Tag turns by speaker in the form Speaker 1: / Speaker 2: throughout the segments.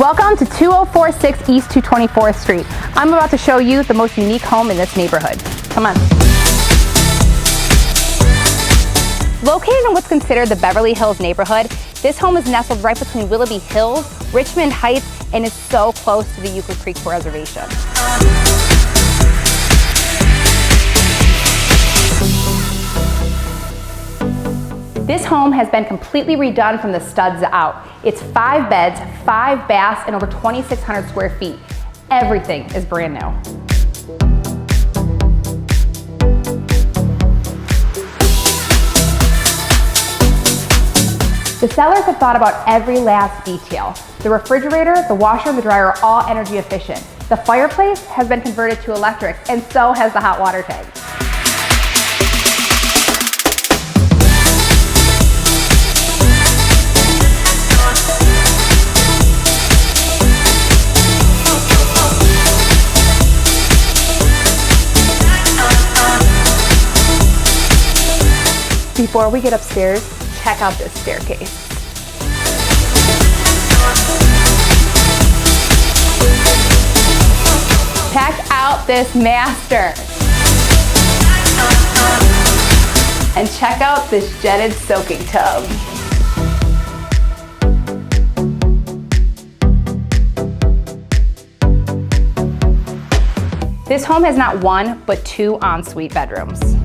Speaker 1: Welcome to 2046 East 224th Street. I'm about to show you the most unique home in this neighborhood. Come on. Located in what's considered the Beverly Hills neighborhood, this home is nestled right between Beverly Hills, Richmond Heights, and is so close to the Euclid Creek Reservation. This home has been completely redone from the studs out. It's 5 beds, 5 baths, and over 2,600 square feet. Everything is brand new. The sellers have thought about every last detail. The refrigerator, the washer, and the dryer are all energy efficient. The fireplace has been converted to electric, and so has the hot water tank. Before we get upstairs, check out this staircase. Check out this master. And check out this jetted soaking tub. This home has not 1, but 2 ensuite bedrooms.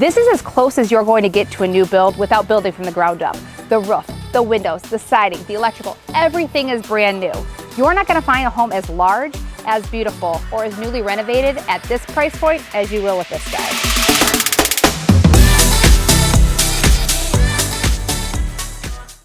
Speaker 1: This is as close as you're going to get to a new build without building from the ground up. The roof, the windows, the siding, the electrical, everything is brand new. You're not going to find a home as large, as beautiful, or as newly renovated at this price point as you will with this guy.